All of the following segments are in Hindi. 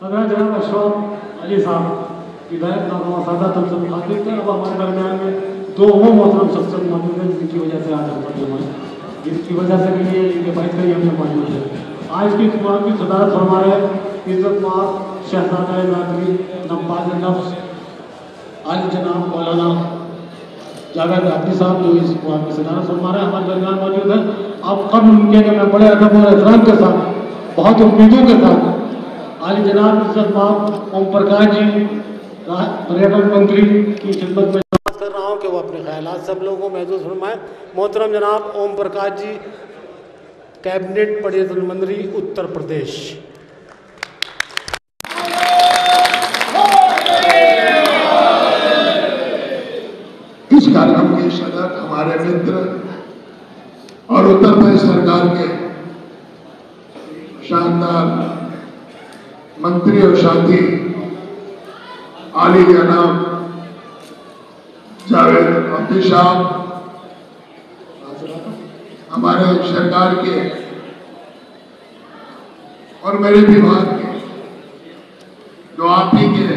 अगर जनाब अशरफ अली साहब विधायक नामा तब सब खातिर थे, अब हमारे दरमियान में दो वो मोहतरम शख्सियत मौजूद है जिनकी वजह से आज हम पर जमा है, जिसकी वजह से भी ये इनके बैठ कर हमने मौजूद है। आज की इस प्रोग्राम की सदारत फरमा रहे इज्जत माफ शहजादा नागरी नवाज नफ्स आली जनाब मौलाना जावेद आफरी साहब, जो इस प्रोग्राम की सदारत फरमा रहे हैं, हमारे दरमियान मौजूद है। अब कब उनके कि मैं बड़े अदब और एहतराम के साथ, बहुत उम्मीदों के साथ आली जनाब इज्जत माफ ओम प्रकाश जी पर्यटन मंत्री की खिदमत में कर रहा हूँ कि वो अपने ख्यालात सब लोगों को महसूस फरमाएं। मोहतरम जनाब ओम प्रकाश जी, कैबिनेट पर्यटन मंत्री उत्तर प्रदेश। इस कार्यक्रम के सदर हमारे मित्र और उत्तर प्रदेश सरकार के शानदार मंत्री और साथी आली जनाब जावेद आफरी साहब, हमारे सरकार के और मेरे विभाग के, जो आप ही के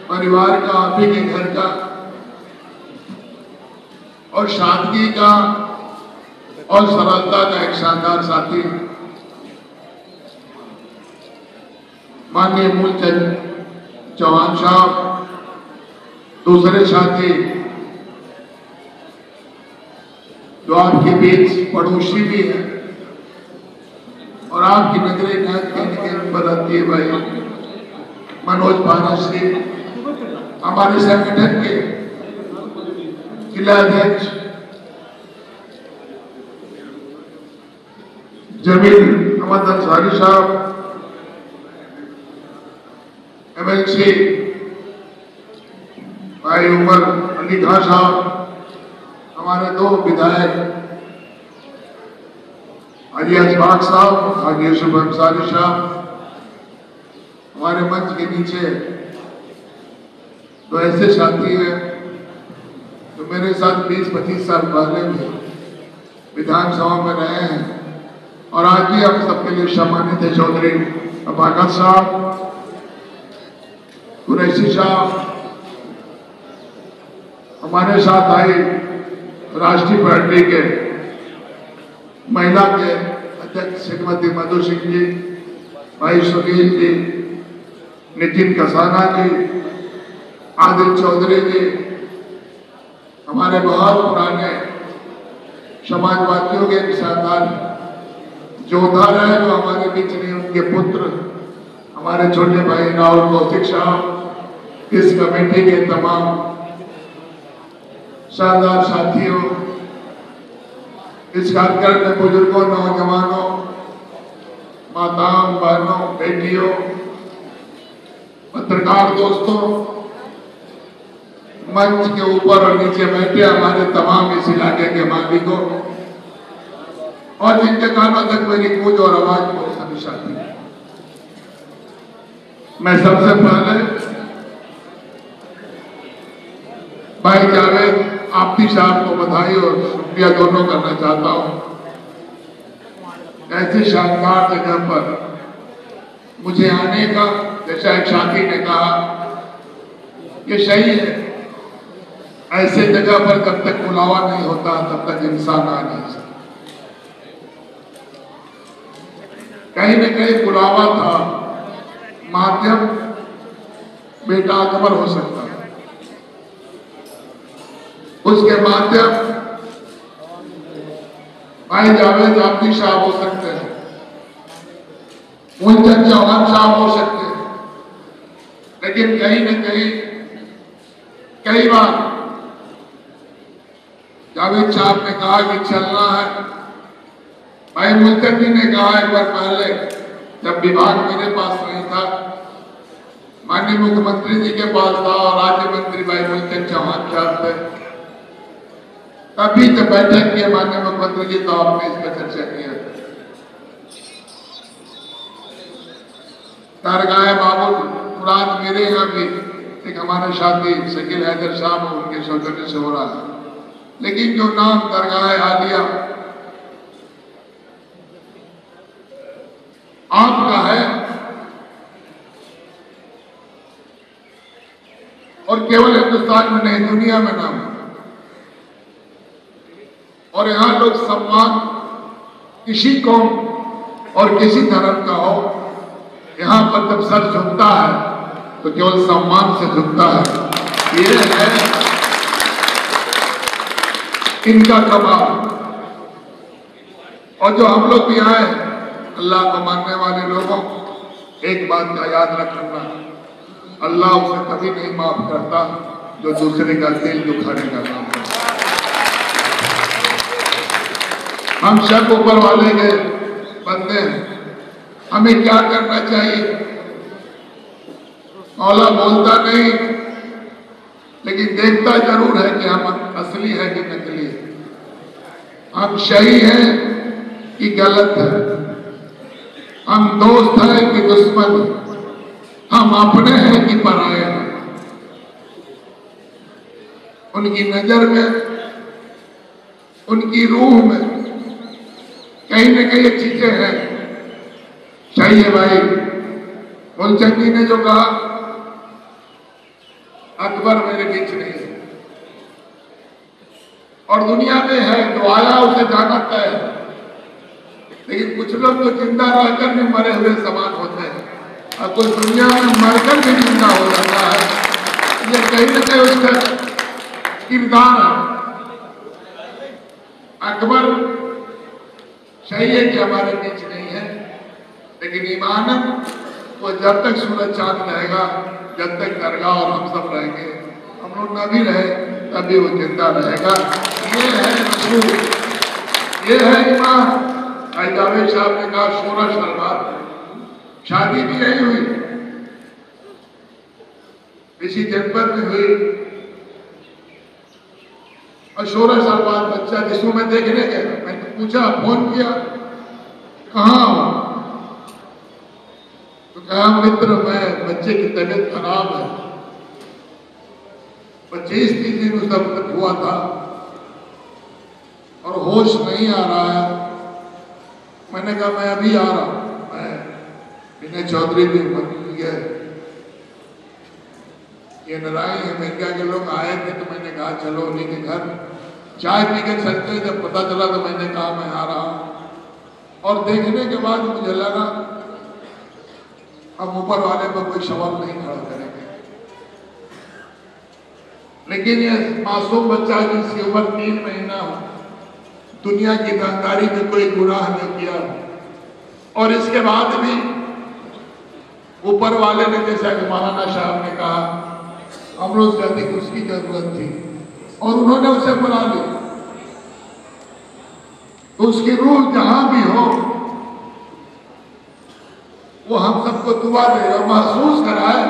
परिवार का, आप ही के घर का और सादगी का और सरलता का एक शानदार साथी माननीय मूलचंद चौहान साहब, दूसरे साथी जो आपके बीच पड़ोसी भी है और आपकी नजरें कैद करने के बदलती है भाई मनोज पारस जी, हमारे संगठन के जिलाध्यक्ष जमील अहमद अंसारी साहब, एमएलसी भाई उमर अली खान साहब, हमारे दो विधायक हाजी अशफाक साहब, हाजी यूसुफ अंसारी साहब, हमारे मंच के नीचे तो ऐसे साथी हैं जो मेरे साथ 20-25 साल पहले भी विधानसभा में रहे हैं और आज भी हम सबके लिए सम्मानित है चौधरी अबाकत साहब, कुरैशी साहब, हमारे साथ आई राष्ट्रीय पार्टी के महिला के अध्यक्ष श्रीमती मधु सिंह जी, भाई सुनील जी, नितिन कसाना जी, आदिल चौधरी जी, हमारे बहुत पुराने समाजवादियों के शानदार जोधा रहे जो हमारे बीच नहीं, उनके पुत्र हमारे छोटे भाई राहुल कौशिक साहब, इस कमेटी के तमाम शानदार साथियों, इस कार्यक्रम में बुजुर्गों, नौजवानों, माताओं, बहनों, बेटियों, पत्रकार दोस्तों, मंच के ऊपर और नीचे बैठे हमारे तमाम इस इलाके के मालिकों और जिनके कानों तक मेरी गूंज और आवाज पहुंच सभी साथी, मैं सबसे पहले भाई जावेद आफरी साहब को बधाई और शुक्रिया दोनों करना चाहता हूं। ऐसी शानदार जगह पर मुझे आने का, जैसा एक साथी ने कहा, ये सही है, ऐसे जगह पर जब तक बुलावा नहीं होता तब तक इंसान आ नहीं सकता। कहीं न कहीं बुलावा था, माध्यम बेटा अकबर हो सकता है, उसके माध्यम भाई जावेद आफरी साहब हो सकते हैं, मूलचंद चौहान साहब हो सकते हैं, लेकिन कहीं न कहीं कई बार जावेद साहब ने कहा कि चलना है, भाई मूलचंद जी ने कहा एक बार पहले जब विभाग मेरे पास नहीं था, माननीय मुख्यमंत्री जी के पास था और राज्य मंत्री भाई मूलचंद चौहान साहब थे, तभी जब बैठक किए माननीय मुख्यमंत्री जी तो आपने इस पर चर्चा किया। दरगाह बाबुल मुराद मेरे यहाँ भी एक हमारे साथी शकील हैदर साहब उनके सौजन्य से हो रहा है, लेकिन जो नाम दरगाह आलिया आपका है केवल हिंदुस्तान में नहीं, दुनिया में नाम। और यहाँ लोग सम्मान किसी कौम और किसी धर्म का हो, यहाँ पर जब सर झुकता है तो केवल सम्मान से झुकता है। ये है इनका कमाल। और जो हम लोग भी आए अल्लाह को मानने वाले लोगों, एक बात का याद रखना, अल्लाह उसे कभी नहीं माफ करता जो दूसरे का दिल दुखाने का काम करता। हम सब ऊपर वाले के बंदे हैं, हमें क्या करना चाहिए? मौला बोलता नहीं, लेकिन देखता जरूर है कि हम असली है कि नकली है, हम सही हैं कि गलत है, हम दोस्त हैं कि दुश्मन है, हम अपने हैं कि पराये हैं। उनकी नजर में, उनकी रूह में कहीं न कहीं चीजें हैं। चाहिए भाई, मूलचंद जी ने जो कहा, अकबर मेरे बीच नहीं है, और दुनिया में है जो आया उसे जाना तय है। लेकिन कुछ लोग तो जिंदा रहकर भी मरे हुए समान होते हैं, और कोई दुनिया में मरकर भी जिंदा हो जाता है। ये कहीं न कहीं उसका किरदार है। अकबर सही है कि हमारे बीच नहीं है, लेकिन ईमानन वो जब तक सूरज चांद रहेगा, जब तक दरगाह और हम सब रहेंगे, हम लोग न भी रहे तभी वो जिंदा रहेगा। ये है रसूल, ये है ईमान। भाई जावेद साहब ने कहा 16 साल बाद शादी भी नहीं हुई, इसी जनपद में हुई, और 16 साल बाद बच्चा, जिसको मैं देखने गया, मैंने पूछा, फोन किया, कहाँ हो? तो कहा मित्र, मैं बच्चे की तबीयत खराब है, 25-30 दिन उसका तक हुआ था और होश नहीं आ रहा है। मैंने कहा मैं अभी आ रहा हूं। मैं विनय चौधरी भी ये नारायण अमेरिका के लोग आए थे, तो मैंने कहा चलो उन्हीं के घर चाय पी के चलते हैं। जब पता चला तो मैंने कहा मैं आ रहा हूं। और देखने के बाद मुझे लगा अब ऊपर वाले पर कोई सवाल नहीं खड़ा करेंगे, लेकिन ये मासूम बच्चा जिसकी उम्र 3 महीना हो, दुनिया की जानकारी में कोई गुनाह नहीं किया, और इसके बाद भी ऊपर वाले ने, जैसा कि मौलाना साहब ने कहा, हम लोग से अधिक उसकी जरूरत थी और उन्होंने उसे बुला लिया। तो उसकी रूह जहां भी हो, वो हम सबको दुआ दे और महसूस कराए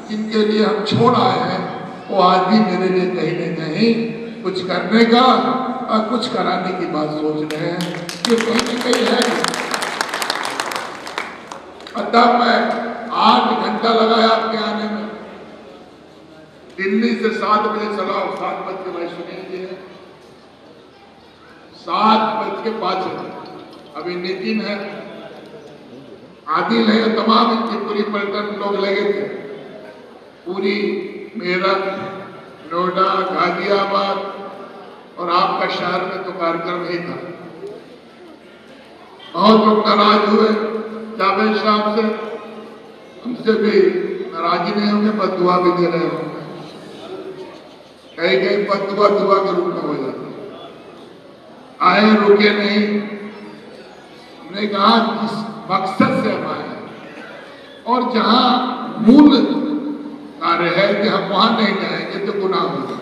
जिनके लिए हम छोड़ आए हैं, वो आज भी मेरे लिए कहीं न कहीं कुछ करने का और कुछ कराने की बात सोच रहे हैं। ये कहीं न कहीं है। तब मैं 8 घंटा लगाया आपके आने में, दिल्ली से 7 बजे चला, 7 बज के भाई सुनेंगे, 7:05। अभी नितिन है, आदिल है, तमाम इनकी पूरी पलटन लोग लगे थे, पूरी मेरठ, नोएडा, गाजियाबाद और आपका शहर में तो कार्यक्रम ही था। बहुत लोग नाराज हुए जावेद साहब से, हमसे भी नाराजी नहीं होंगे, बददुआ भी दे रहे होंगे, कहीं कहीं बददुआ दुआ के रूप में हो जाती। आए, रुके नहीं। हमने कहा जिस मकसद से हम आए और जहां मूल कार्य है कि हम वहां नहीं जाएंगे तो गुनाह होगा।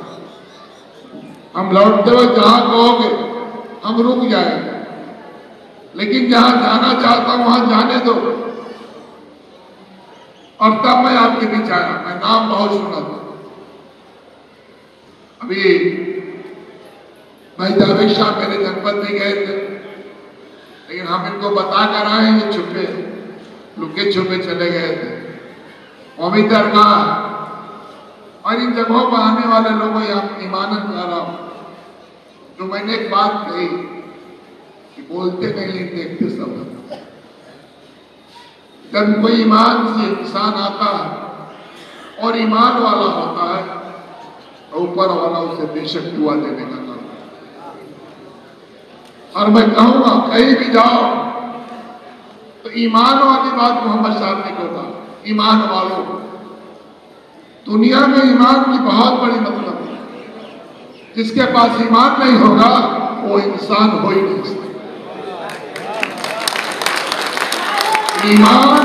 हम लौटते हुए जहां कहोगे हम रुक जाएंगे, लेकिन जहां जाना चाहता हूं वहां जाने दो। और तब मैं आपके बीच आया। मैं नाम बहुत सुना था। अभी भाई जावेद साहब मेरे जनपद में गए थे, लेकिन हम इनको बता कर आए, ये छुपे लुके छुपे चले गए थे। कौमी दरगाह और इन जगहों पर आने वाले लोगों यहाँ ईमानत कर रहा हूं। तो मैंने एक बात कही कि बोलते नहीं लेकिन देखते सब। जब कोई ईमान से इंसान आता है और ईमान वाला होता है ऊपर वाला उसे बेशक दुआ देने का काम। और मैं कहूंगा कहीं भी जाओ तो ईमान वाली बात मोहम्मद साहब ने कहा, ईमान वालों, दुनिया में ईमान की बहुत बड़ी मतलब है। जिसके पास ईमान नहीं होगा वो इंसान हो ही नहीं सकता। ईमान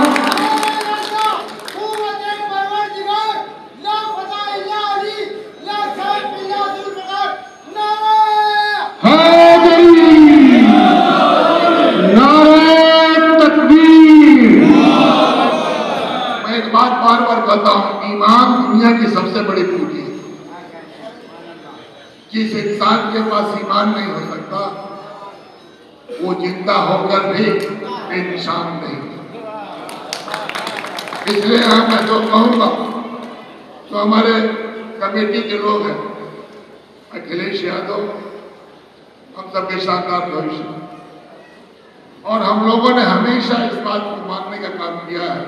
बात बार बार कहता हूं, ईमान दुनिया की सबसे बड़ी पूंजी है। जिस इंसान के पास ईमान नहीं हो सकता वो जिंदा होकर भी इंसान नहीं। इसलिए मैं जो कहूंगा, तो हमारे कमेटी के लोग हैं, अखिलेश यादव, हम सबके शानदार भविष्य, और हम लोगों ने हमेशा इस बात को मानने का काम किया है।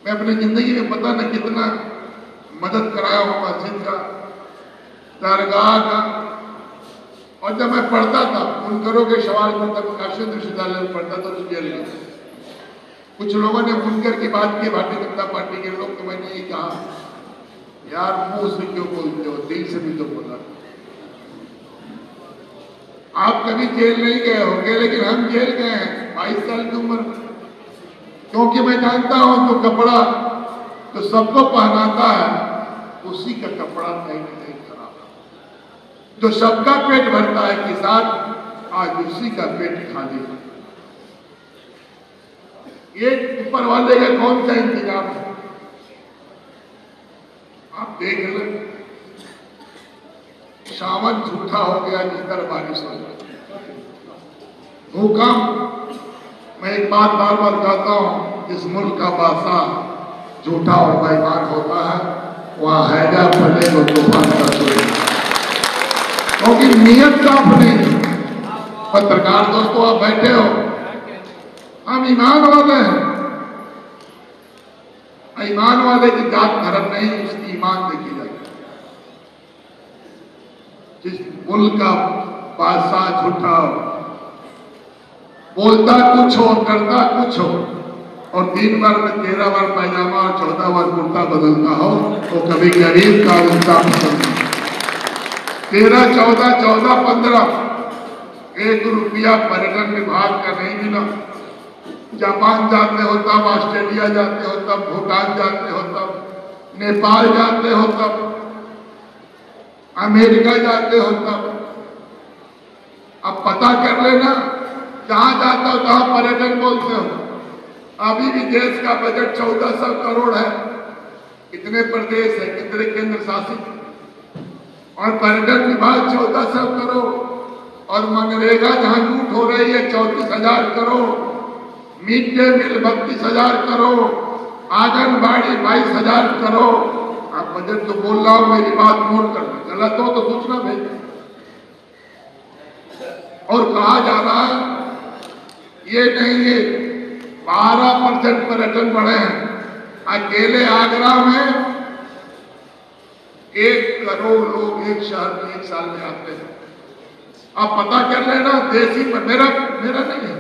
मैं अपनी जिंदगी में पता न कितना मदद कराया हूं, मस्जिद का, दरगाह का। और जब मैं पढ़ता था, मुनकरों के सवाल करता, काशी विश्वविद्यालय में पढ़ता था तो जेल में कुछ लोगों ने मुनकर की बात की, भारतीय जनता पार्टी के लोग, तो मैंने ये कहा, यार मुंह से क्यों बोलते हो, दिल से भी तो बोला। आप कभी जेल नहीं गए होंगे, लेकिन हम जेल गए हैं 22 साल की उम्र में। क्योंकि मैं जानता हूं जो कपड़ा जो सबको पहनाता है उसी का कपड़ा कहीं ना कहीं खराब है। जो सबका पेट भरता है किसान, आज उसी का पेट खाली है। ये ऊपर वाले का कौन सा इंतजाम है, आप देख लें। सावन झूठा हो गया जिस तरह बारिश हो गई, भूकंप। मैं एक बात बार बार कहता हूं, जिस मुल्क का बादशाह झूठा और बेईमान होता है वहां हैजा फटे को तूफान का शुरू, क्योंकि नियत साफ नहीं। पत्रकार दोस्तों आप बैठे हो, हम ईमान वाले हैं। ईमान वाले की जात धर्म नहीं, उसकी ईमान देखी जाए। जिस मुल्क का बादशाह झूठा हो, बोलता कुछ हो करता कुछ हो, और 3 बार में 13 बार पैजामा और 14 बार कुर्ता बदलता हो, तो कभी गरीब का उल्टा पसंद 13, 14, 14, 15 1 रुपया पर्यटन विभाग का नहीं मिला। जापान जाते हो तब, ऑस्ट्रेलिया जाते हो तब, भूटान जाते हो तब, नेपाल जाते हो तब, अमेरिका जाते हो तब। अब पता कर लेना, जहां जाते हो तहां पर्यटन बोलते हो। अभी भी देश का बजट 1400 करोड़ है। कितने प्रदेश है, कितने केंद्र शासित, और पर्यटन विभाग 1400 करोड़, और मनरेगा जहां लूट हो रही है 34,000 crore, mid day meal 32,000 crore, anganwadi 22,000 crore. आप बजट तो बोल रहा हूं, मेरी बात नोट करना, गलत हो तो सूचना भेज। और कहा जा रहा है ये नहीं है 12% पर्यटन बढ़े हैं। अकेले आगरा में 1 करोड़ लोग एक शहर में 1 साल में आते हैं। आप पता कर लेना, देसी पर मेरा नहीं है,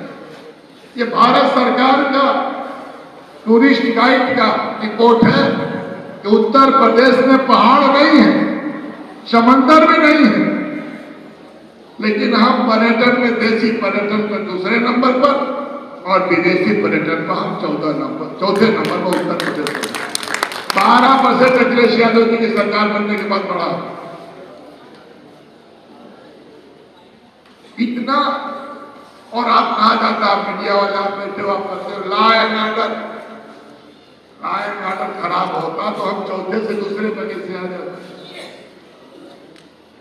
ये भारत सरकार का टूरिस्ट गाइड का रिपोर्ट है कि उत्तर प्रदेश में पहाड़ नहीं है, समंदर भी नहीं है, लेकिन हम पर्यटन में देसी पर्यटन पर दूसरे नंबर पर और विदेशी पर्यटन पर हम चौथे नंबर पर उत्तर प्रदेश। 12% अखिलेश यादव जी की सरकार बनने के बाद बढ़ा इतना। और आप कहा जाता है, मीडिया वाले आप बैठे हो, आप करते हो लॉ एंड ऑर्डर खराब होता तो हम चौथे से दूसरे पर कैसे आ जाते।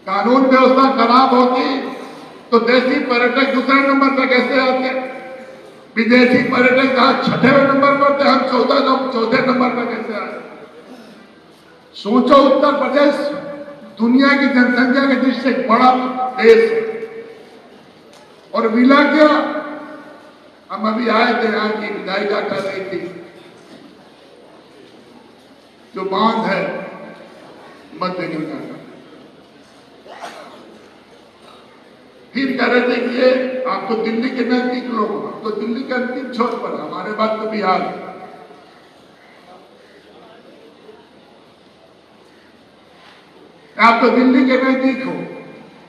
कानून व्यवस्था खराब होती तो देसी पर्यटक दूसरे नंबर पर कैसे आते, विदेशी पर्यटक जहां 6वें नंबर पर थे, हम चौथे नंबर पर कैसे आए। सोचो, उत्तर प्रदेश दुनिया की जनसंख्या के दृष्टि से एक बड़ा देश है, और मिला क्या, हम अभी आए थे, यहाँ की विदाई डाटा रही थी, जो बांध है हिम्मत देकर जाना। फिर कह रहे थे कि ये आप तो दिल्ली के नजदीक लोग, आप तो दिल्ली के अंतिम छोर पर, हमारे बात तो बिहार। आप तो दिल्ली के नजदीक हो,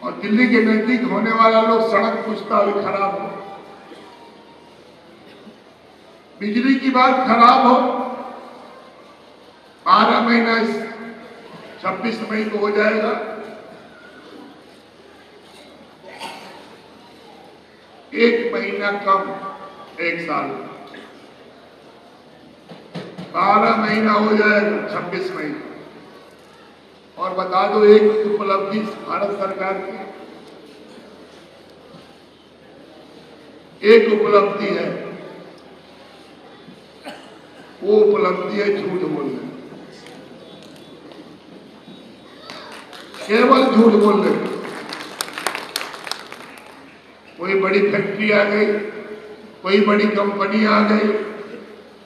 और दिल्ली के नजदीक होने वाला लोग सड़क पूछता हुआ खराब हो, बिजली की बात खराब हो, 12 महीना 26 मई को हो जाएगा। एक महीना कम, एक साल, 12 महीना हो जाएगा 26 मई को। और बता दो एक उपलब्धि भारत सरकार की, एक उपलब्धि है, वो उपलब्धि है झूठ बोलने, केवल झूठ बोलने। कोई बड़ी फैक्ट्री आ गई, कोई बड़ी कंपनी आ गई,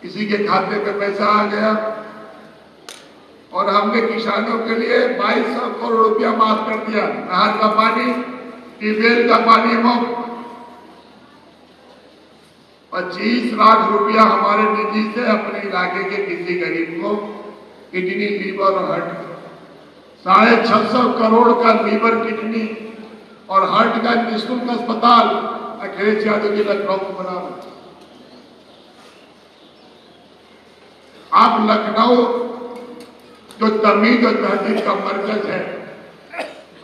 किसी के खाते पे पैसा आ गया और हमने किसानों के लिए 2200 करोड़ रुपया माफ कर दिया। नहर का पानी, ट्यूबवेल का पानी मुफ्त, 25 लाख रुपया हमारे निधि से अपने इलाके के किसी गरीब को किडनी, लीवर और हार्ट, 650 करोड़ का लीवर, किडनी और हार्ट का निःशुल्क अस्पताल अखिलेश यादव जी लखनऊ में बना रहे। आप लखनऊ जो तमीज और तहजीब का मरकज है,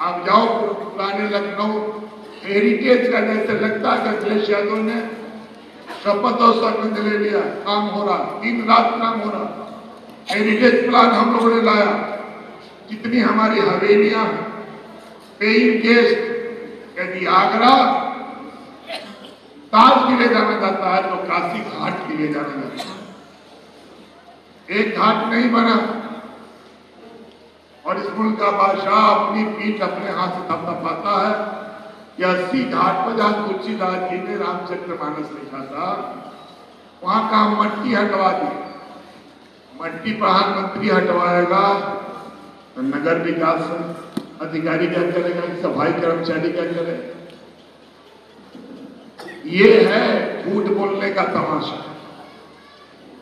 आप जाओ पुराने लखनऊ हेरिटेज का, जैसे लगता है कि अखिलेश यादव ने शपथ और संकल्प ले लिया, काम हो रहा, दिन रात काम हो रहा। हेरिटेज प्लान हम लोगों ने लाया, जितनी हमारी हवेलियां हैं, पेइंग गेस्ट, यदि आगरा ताज के लिए जाना जाता है तो काशी घाट के लिए जाना जाता है। एक घाट नहीं बना और इस मुल्क का बादशाह अपनी पीठ अपने हाथ से थपथपाता है कि 80 घाट पर जहां तुलसीदास जी ने रामचरितमानस लिखा था, वहां का मट्टी हटवा दी। मट्टी प्रधानमंत्री हटवाएगा तो नगर विकास अधिकारी क्या करेगा, सफाई कर्मचारी क्या करे? ये है झूठ बोलने का तमाशा।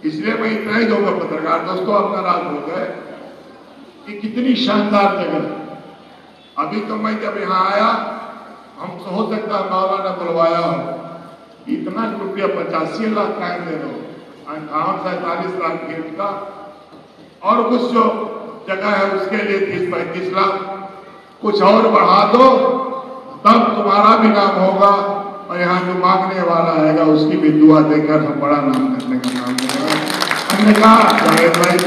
इसलिए मैं इतना ही कहूंगा पत्रकार दोस्तों, आप नाराज हो गए कि कितनी शानदार जगह। अभी तो मैं जब यहाँ आया, हम तो हो सकता है मौलाना बुलवाया हो, इतना रुपया 85 लाख का दे रहे हो, 47 लाख गेट का, और कुछ जो जगह है उसके लिए 30-35 लाख, कुछ और बढ़ा दो तब तुम्हारा भी नाम होगा, और यहाँ जो मांगने वाला आएगा उसकी भी दुआ देकर हम बड़ा नाम करने का नाम करेंगे। हमने कहा जावेद भाई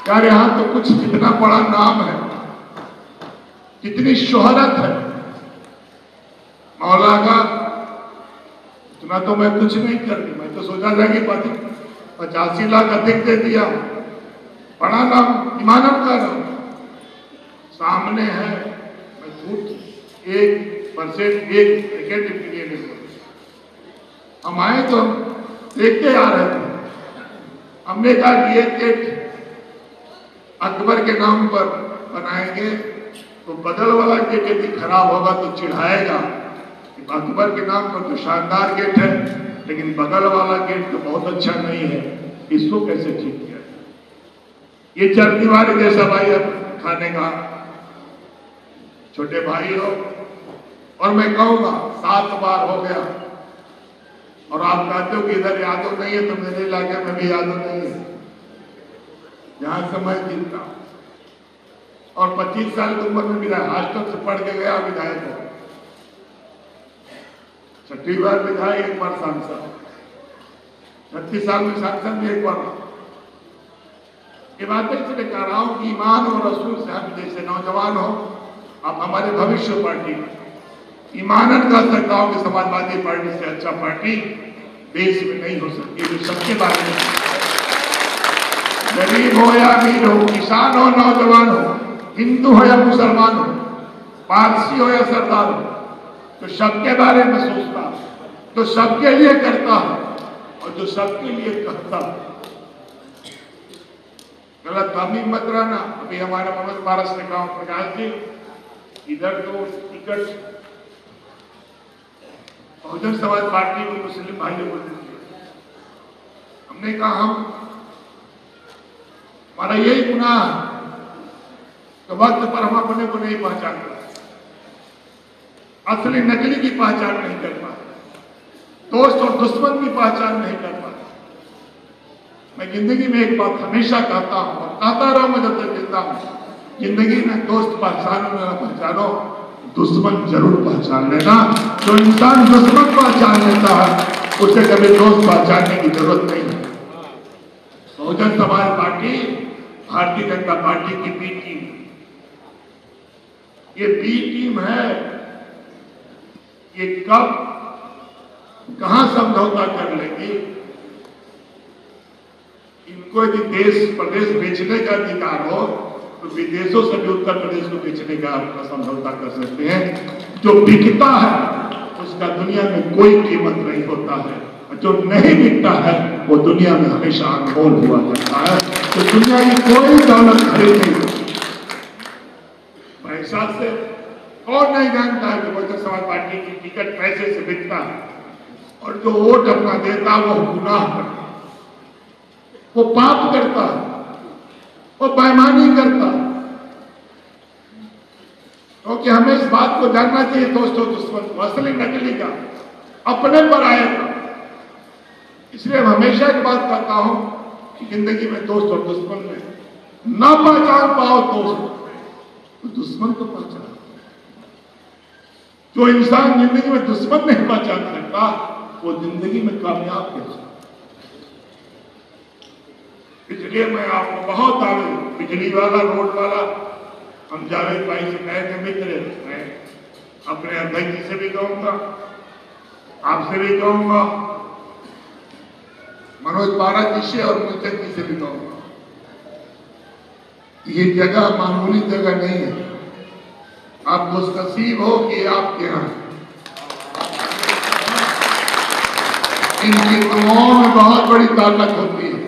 यार, यहाँ तो कुछ कितना बड़ा नाम है, कितनी शोहरत है मौला का, इतना तो मैं कुछ नहीं करती। मैं तो सोचा था कि 85 लाख अधिक दे दिया, बड़ा नाम, इमानत का नाम सामने है। मैं झूठ 1% 1 सेकेंड के लिए नहीं बोलता। हम आए तो देखते आ रहे थे, हमने कहा कि एक गेट अकबर के नाम पर बनाएंगे तो बगल वाला गेट यदि खराब होगा तो चिढ़ाएगा कि अकबर के नाम पर तो शानदार गेट है, लेकिन बगल वाला गेट तो बहुत अच्छा नहीं है, इसको कैसे ठीक किया? ये चरदीवारी जैसा भाई अब खाने का छोटे भाई हो, और मैं कहूंगा 7 बार हो गया, और आप कहते हो कि इधर यादव नहीं है, तो मेरे इलाके में भी यादव नहीं है, जहां से मैं जीतता हूं। और 25 साल की उम्र में विधायक, हॉस्टल से पढ़ के गया विधायक हो, 6ठी बार विधायक, 1 बार सांसद, 36 साल में सांसद भी 1 बार। ये बातें इसलिए कह रहा हूं कि ईमान और रसूल से हम जैसे नौजवान हो, आप हमारे भविष्य पार्टी, ईमानत कर सकता हूं कि समाजवादी पार्टी से अच्छा पार्टी देश में नहीं हो सकती, जो सबके बारे में, गरीब हो या अमीर हो, किसान हो नौजवान हो, हिंदू हो या मुसलमान हो, पारसी हो या सरदार हो, तो सबके बारे में सोचता, तो सबके लिए करता है और जो सबके लिए कहता है। गलत फहमी मत रहना। अभी हमारे मनोज पारस ने कहा, प्रकाश जी इधर तो टिकट बहुजन समाज पार्टी को मुस्लिम भाइयों को दे दिए। हमने कहा हमारा यही गुनाह है तो वक्त पर हम अपने को नहीं पहचान पाते, असली नकली की पहचान नहीं कर पाते, दोस्त और दुश्मन की पहचान नहीं कर पाते। मैं जिंदगी में एक बात हमेशा कहता हूं और कहता रहूंगा जब तक जिंदा हूं, जिंदगी में दोस्त पहचानो ना पहचानो, दुश्मन जरूर पहचान लेना। जो इंसान दुश्मन पहचान लेता है उसे कभी दोस्त पहचानने की जरूरत नहीं है। बहुजन समाज पार्टी भारतीय जनता पार्टी की बी टीम, ये बी टीम है। ये कब कहां समझौता कर लेगी? इनको यदि देश प्रदेश बेचने का अधिकार हो तो विदेशों से भी उत्तर प्रदेश को बेचने का अपना समझौता कर सकते हैं। जो बिकता है उसका दुनिया में कोई कीमत नहीं होता है, जो नहीं बिकता है वो दुनिया में हमेशा अनमोल हुआ करता है। तो दुनिया की कोई दौलत खरीद नहीं होती पैसा से। कौन नहीं जानता है कि बहुजन समाज पार्टी की टिकट पैसे से बिकता है, और जो वोट अपना देता है वो गुनाह करता है, वो पाप करता है, वो बेईमानी करता है। क्योंकि हमें इस बात को जानना चाहिए दोस्तों, दुश्मन को असली नकली का अपने पर आएगा। इसलिए मैं हमेशा एक बात कहता हूं कि जिंदगी में दोस्त और दुश्मन में ना पहचान पाओ दोस्त तो दुश्मन को पहचान। जो इंसान जिंदगी में दुश्मन नहीं पहचान सकता वो जिंदगी में कामयाब कैसे? इसलिए मैं आपको बहुत दावे, बिजली वाला, रोड वाला, हम जावेद भाई से कहे थे मित्र, मैं अपने अध्यक्ष जी से भी कहूंगा, आपसे भी कहूंगा, मनोज पारस जी से और मुझे जी से भी कहूंगा, ये जगह मामूली जगह नहीं है। आप खुशनसीब हो कि आपके यहां इनकी दुआओं में बहुत बड़ी ताकत होती है।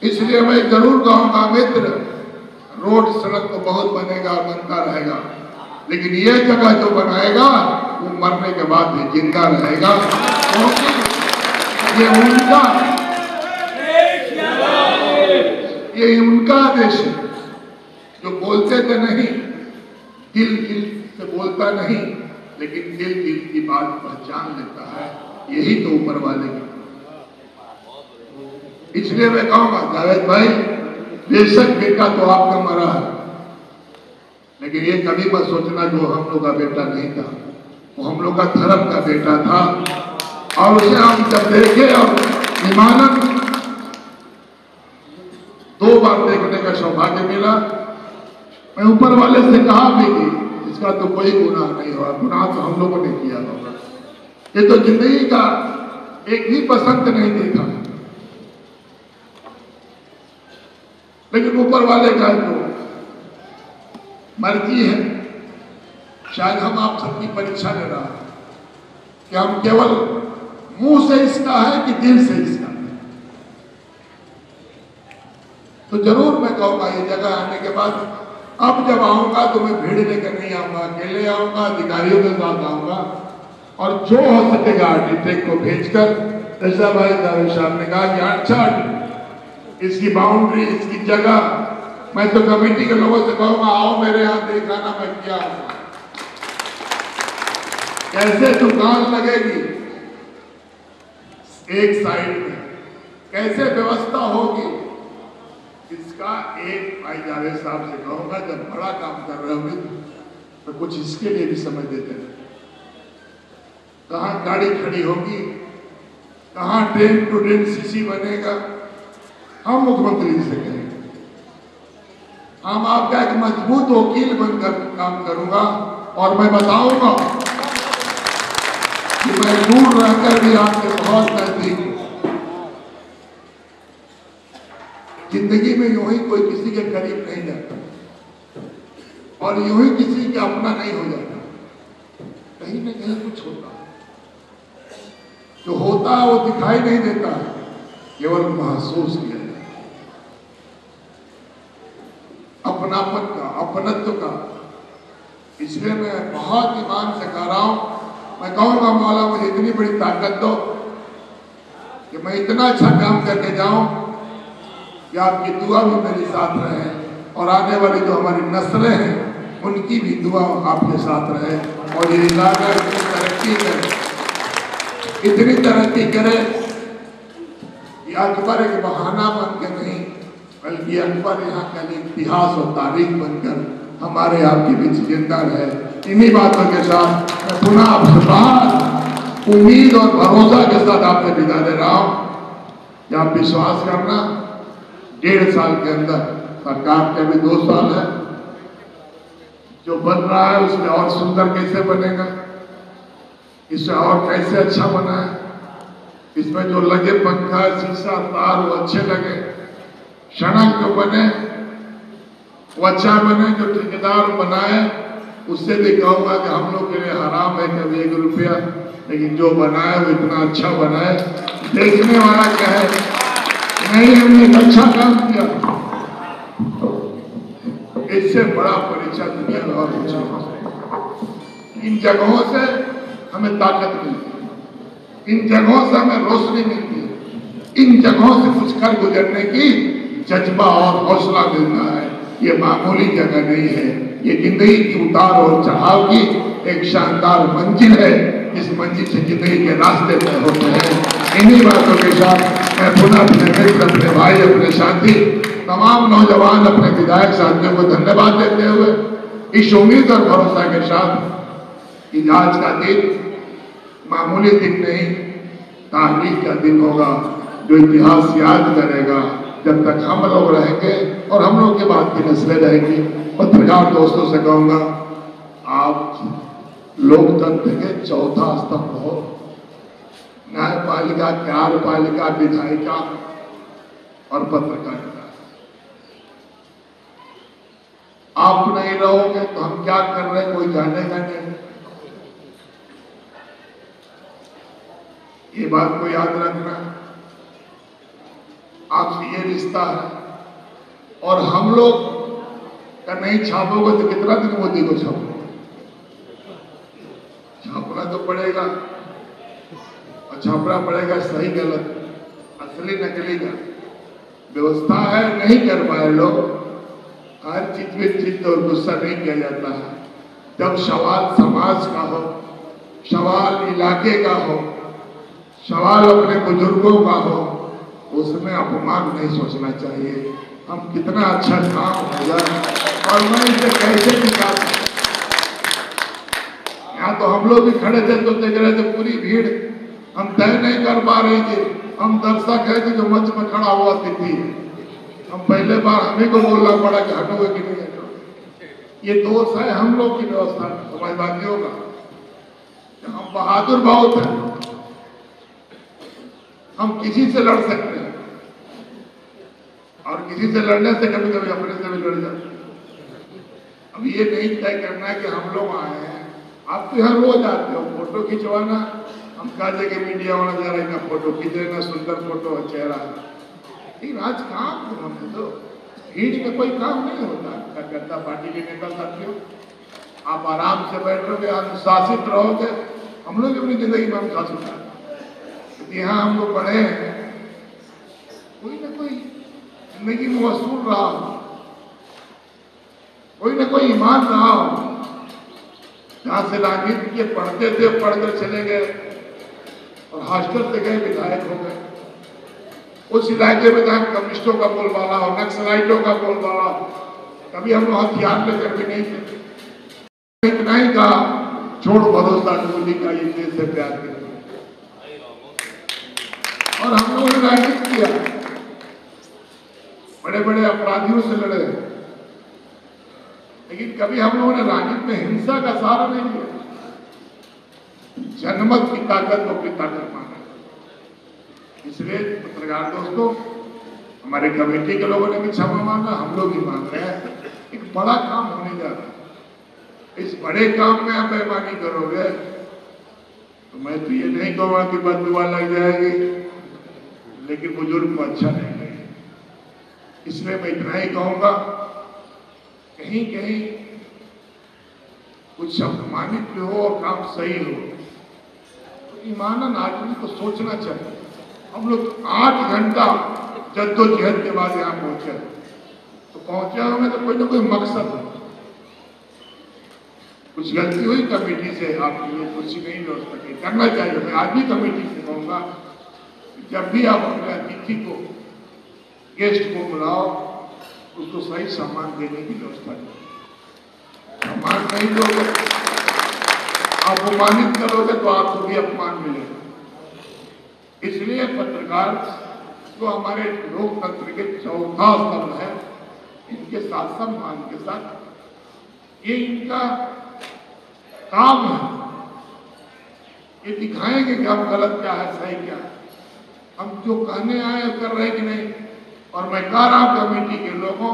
इसलिए मैं जरूर कहूंगा मित्र, रोड सड़क तो बहुत बनेगा, बनता रहेगा, लेकिन ये जगह जो बनाएगा वो मरने के बाद भी जिंदा रहेगा। क्योंकि ये उनका देश है जो बोलते थे नहीं, दिल दिल से बोलता नहीं, लेकिन दिल दिल की बात पहचान लेता है। यही तो ऊपर वाले की। इसलिए मैं कहूंगा जावेद भाई, बेशक बेटा तो आपका मरा है, लेकिन ये कभी मत सोचना जो हम लोग का बेटा नहीं था, वो हम लोग का धर्म का बेटा था। और उसे हम जब देखे और ईमानन 2 बार देखने का सौभाग्य मिला, मैं ऊपर वाले से कहा भी कि इसका तो कोई गुनाह नहीं हुआ, गुनाह तो हम लोगों ने किया होगा। ये तो जिंदगी का एक भी बसंत नहीं देखा, लेकिन ऊपर वाले का जो मर्जी है, शायद हम आप सबकी परीक्षा ले रहा है कि हम केवल मुंह से इसका है कि दिल से इसका है। तो जरूर मैं कहूंगा ये जगह आने के बाद, अब जब आऊंगा तो मैं भीड़ लेकर नहीं आऊंगा, अकेले आऊंगा, अधिकारियों के साथ आऊंगा, और जो हो सकेगा आर्किटेक्ट को भेजकर, जैसा भाई जावेद साहब ने कहा कि अच्छा इसकी बाउंड्री, इसकी जगह, मैं तो कमेटी के लोगों से कहूंगा आओ मेरे यहां दिखाना मैं क्या हूं, कैसे दुकान लगेगी एक साइड में, कैसे व्यवस्था होगी, इसका एक भाई जावेद साहब से कहूंगा जब बड़ा काम कर रहे होंगे तो कुछ इसके लिए भी समझ देते हैं। कहां गाड़ी खड़ी होगी, कहां ट्रेन टू ट्रेन सीसी बनेगा, हम मुख्यमंत्री जी से कहेंगे। हम आपका एक मजबूत वकील बनकर काम करूंगा और मैं बताऊंगा कि मैं दूर रहकर भी आपके बहुत नजदीक हूं। जिंदगी में यूं ही कोई किसी के करीब नहीं जाता और यूं ही किसी का अपना नहीं हो जाता, कहीं ना कहीं कुछ होता है। जो होता है वो दिखाई नहीं देता, केवल महसूस किया जाता है। अपनापन का, अपनत्व का। इसलिए मैं बहुत ईमान से कह रहा हूं, मैं कहूंगा मौला मुझे इतनी बड़ी ताकत दो कि मैं इतना अच्छा काम करके जाऊं कि आपकी दुआ भी मेरे साथ रहे और आने वाली जो हमारी नस्लें हैं उनकी भी दुआ आपके साथ रहे और ये इलाका इतनी तरक्की करे, इतनी तरक्की करे कि अकबर एक बहाना बन के नहीं बल्कि अकबर यहाँ का इतिहास और तारीख बनकर हमारे आपके बीच जिंदा रहे। इन्हीं बातों के साथ मैं पुनः आपसे बात उम्मीद और भरोसा के साथ आपसे विदा दे रहा हूँ कि आप विश्वास करना 1.5 साल के अंदर, सरकार के अभी 2 साल है, जो बन रहा है उसमें और सुंदर कैसे बनेगा, इससे और कैसे अच्छा बना है, इसमें जो लगे पंखा शीशा तार वो अच्छे लगे, सड़क जो बने वो अच्छा बने, जो ठेकेदार बनाए उससे भी कहूंगा कि हम लोग के लिए हराम है कभी 1 रुपया, लेकिन जो बनाए वो इतना अच्छा बनाए देखने वाला कहे नहीं हमने एक अच्छा काम किया, इससे बड़ा परिचय दुनिया में और कुछ नहीं। इन जगहों से हमें ताकत मिलती है, इन जगहों से हमें रोशनी मिलती है, इन जगहों से कुछ कर गुजरने की जज्बा और हौसला मिलता है। ये मामूली जगह नहीं है, ये जिंदगी की उतार और चढ़ाव की एक शानदार मंजिल है, इस मंजिल से जिंदगी के रास्ते तय होते हैं। इन्हीं बातों के साथ मैं पुनः अपने मित्र, अपने भाई, अपने साथी, तमाम नौजवान, अपने विधायक साथियों को धन्यवाद देते हुए इस उम्मीद और भरोसा के साथ कि आज का दिन मामूली दिन नहीं, तारीख का दिन होगा जो इतिहास याद करेगा जब तक हम लोग रहेंगे और हम लोग के बाद की नस्लें रहेंगी। पत्रकार दोस्तों से कहूंगा, आप लोकतंत्र के चौथा स्तंभ हो, न्यायपालिका, कार्यपालिका, विधायिका और पत्रकारिता। आप नहीं रहोगे तो हम क्या कर रहे हैं कोई जानेगा नहीं। ये बात को याद रखना, आपसे ये रिश्ता है और हम लोग का नहीं छापोगे तो कितना दिन मोदी को छापोगे, छापना तो पड़ेगा और छापना पड़ेगा सही गलत, असली नकली का व्यवस्था है, नहीं कर पाए लोग। हर चीज में चित्त और गुस्सा नहीं किया जाता है। जब सवाल समाज का हो, सवाल इलाके का हो, सवाल अपने बुजुर्गों का हो, उसमें अपमान नहीं सोचना चाहिए। हम कितना अच्छा काम हो जाए और मैं इसे कैसे निकाल। यहाँ तो हम लोग भी खड़े थे तो देख रहे थे पूरी भीड़, हम तय नहीं कर पा रहे थे, हम दर्शक है जो मंच में खड़ा हुआ थी, हम पहले बार हमें को बोलना पड़ा कि हटोगे कि नहीं हटोगे। ये दोष है हम लोग की व्यवस्था, समाजवादियों का। हम बहादुर बहुत हैं, हम किसी से लड़ सकते हैं और किसी से लड़ने से कभी कभी अपने से भी लड़ जाते हैं। अब ये नहीं तय करना है कि हम लोग आए हैं, आप तो यहाँ रोज आते हो फोटो खिंचवाना, हम कहा कि मीडिया वाला जा रहे हैं फोटो खींच लेना, सुंदर फोटो और चेहरा, लेकिन आज काम हमने तो भीड़ में कोई काम नहीं होता। कार्यकर्ता पार्टी के नेता साथियों, आप आराम से बैठोगे, अनुशासित रहोगे। हम लोग अपनी जिंदगी में अनुशासित हैं, यहाँ हम लोग पढ़े हैं, कोई ना कोई जिंदगी में वसूल रहा हो, कोई ना कोई ईमान रहा हो। जहां से राजनीति के पढ़ते थे, पढ़कर चले गए और हॉस्टल से गए, विधायक हो गए। उस इलाके में जहां कम्युनिस्टों का बोलबाला हो, नक्सलाइटों का बोलबाला हो, कभी हम लोग हथियार लेकर भी नहीं थे। इतना ही कहा, छोड़ भरोसा गोली का, ये देश से प्यार करते और हम लोगों ने राजनीति किया, बड़े बड़े अपराधियों से लड़े, लेकिन कभी हम लोगों ने राजनीति में हिंसा का सहारा नहीं लिया। जनमत की ताकत को अपनी ताकत माना। इसलिए पत्रकार दोस्तों, हमारे कमेटी के लोगों ने भी क्षमा मांगा, हम लोग भी मांग रहे हैं। एक बड़ा काम होने जा रहा है, इस बड़े काम में आप बेईमानी करोगे तो मैं तो ये नहीं कहूँगा कि बददुआ लग जाएगी, लेकिन बुजुर्ग को अच्छा नहीं लगेगा। इसलिए मैं इतना ही कहूँगा कहीं कहीं कुछ अपमानित भी हो और काम सही हो तो ईमानन आदमी को सोचना चाहिए। हम लोग 8 घंटा जद्दोजहद के बाद यहाँ पहुंचे, तो पहुंचे हमें तो कोई ना कोई मकसद हो। कुछ गलती हुई कमेटी से, आपकी ये कुर्सी नहीं व्यवस्था की, करना चाहिए। मैं आज भी कमेटी से कहूँगा, जब भी आप अपने अतिथि को, गेस्ट को बुलाओ, उसको सही सम्मान देने की व्यवस्था करें। सम्मान नहीं दोगे, आप अपमानित करोगे तो आपको भी अपमान मिलेगा। इसलिए पत्रकार जो हमारे लोकतंत्र के चौथा स्तंभ है, इनके साथ सम्मान के साथ, ये इनका काम है। ये दिखाएंगे कि हम गलत क्या है, सही क्या है, हम जो कहने आए कर रहे कि नहीं। और मैं कह रहा हूं कमेटी के लोगों,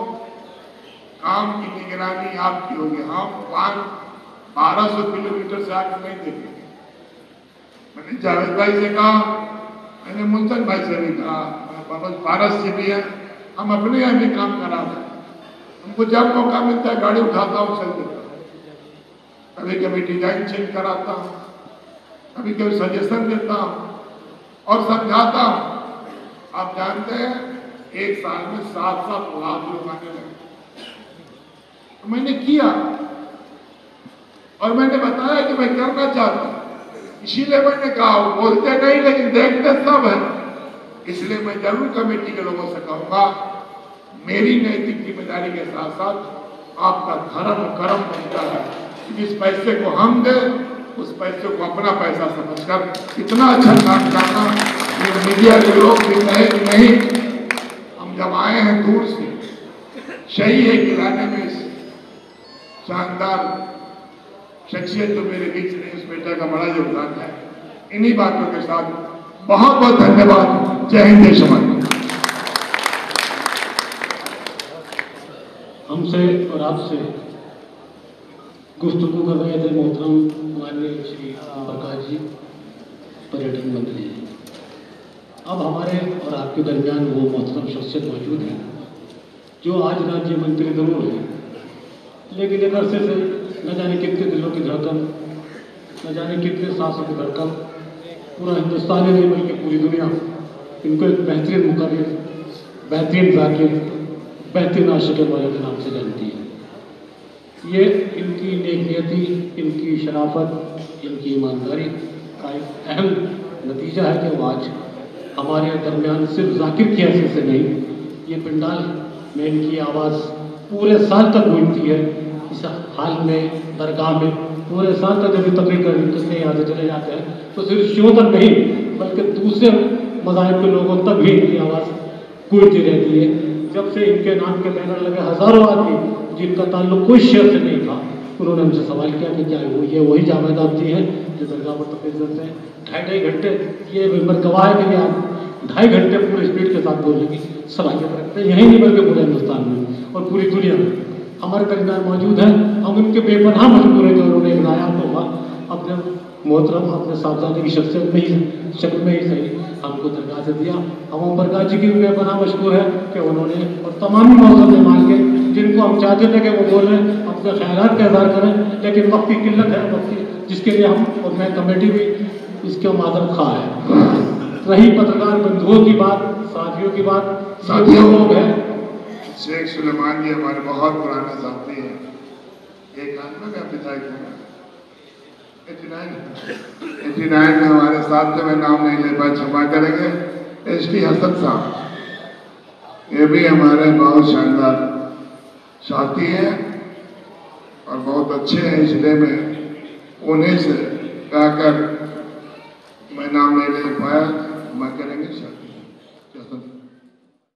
काम की निगरानी आपकी होगी। हम 1200 किलोमीटर से आगे नहीं देखेंगे। मैंने जावेद भाई से कहा, मैंने मुल्तन भाई से भी कहा, मनोज पारस से भी है, हम अपने यहाँ भी काम करा रहे हैं। हमको जब मौका मिलता है गाड़ी उठाता हूँ, चल देता हूँ। कभी कभी डिजाइन चेंज कराता हूँ, कभी कभी सजेशन देता हूँ और समझाता हूँ। आप जानते हैं, एक साल में 7-7 लाख लोग आने लगे। तो मैंने किया और मैंने बताया कि मैं करना चाहता हूँ। इसीलिए मैंने कहा, बोलते नहीं लेकिन देखते सब है। इसलिए मैं जरूर कमेटी के लोगों से कहूंगा, मेरी नैतिक जिम्मेदारी के साथ साथ आपका धर्म कर्म बनता है। जिस पैसे को हम दे, उस पैसे को अपना पैसा समझकर इतना अच्छा काम करना। ये मीडिया के लोग भी कहे कि नहीं, हम जब आए हैं दूर से, सही है कि लाने में इस शानदार शख्सियत जो मेरे बीच में, इस बेटा का बड़ा योगदान है। इन्हीं बातों के साथ बहुत बहुत धन्यवाद। जय हिंद, जय समाज। हमसे और आपसे गुफ्तगू कर रहे थे मोहतरम माननीय श्री प्रकाश जी, पर्यटन मंत्री। अब हमारे और आपके दरमियान वो मोहतरम शख्सियत मौजूद है जो आज राज्य मंत्री जरूर है, लेकिन एक अरसे से न जाने कितने दिलों की धड़कन, न जाने कितने सांसों की धड़कन, पूरा हिंदुस्तान ही नहीं बल्कि पूरी दुनिया इनको एक बेहतरीन मुकर्रिर, बेहतरीन जाकिर, बेहतरीन आशिक मौला के नाम से जानती है। ये इनकी नेकनियती, इनकी शराफत, इनकी ईमानदारी का एक अहम नतीजा है कि वो आज हमारे दरमियान सिर्फ जाकिर की हैसियत से नहीं, ये पंडाल में इनकी आवाज़ पूरे साल तक गूंजती है। इस हाल में दरगाह में पूरे साल तक जब तकरीर करने यहाँ से चले जाते हैं तो सिर्फ शियों तक नहीं बल्कि दूसरे मज़ाहिब के लोगों तक भी इनकी आवाज़ गूंजती रहती है। जब से इनके नाम के बैनर लगे, हज़ारों आदमी जिनका ताल्लुक कोई शेयर से नहीं था, उन्होंने हमसे सवाल किया कि क्या ये वही जावेद आबदी हैं जो दरगाह पर तकरीर करते हैं। 2.5 घंटे, ये मेंबर गवाह है कि आप 2.5 घंटे पूरे स्पीड के साथ बोलने की सलाहियत रखते हैं। यही नहीं बल्कि पूरे हिंदुस्तान में और पूरी दुनिया में हमारे दरमियान मौजूद हैं। हम उनके बेपनाह मजबूर हैं कि उन्होंने एक नायाब तोहफा अपने मोहतरम, अपने साहबजादे की शख्सियत में ही, शक्ल में ही सही, हमको दरगाह से दिया। हम प्रकाश जी की बेपनाह मशहूर है कि उन्होंने और तमाम मौसम मान के जिनको हम चाहते थे कि वो बोलें, अपने ख्यालात का इज़हार करें, लेकिन वक्त की किल्लत है, वक्त की, जिसके लिए हम और मैं कमेटी भी इसके मादर खा है। रही पत्रकार बंधुओं की बात, साथियों की बात, साथियों लोग हैं। शेख सुलेमान जी हमारे बहुत पुराने साथी हैं। एक आदमी का विधायक है 89 में हमारे साथ थे, मैं नाम नहीं ले पाया, क्षमा करेंगे। SD हसन साहब, ये भी हमारे बहुत शानदार साथी हैं और बहुत अच्छे हैं। इसलिए मैं उन्हीं से कहकर मैं नाम नहीं ले पाया, क्षमा करेंगे सर।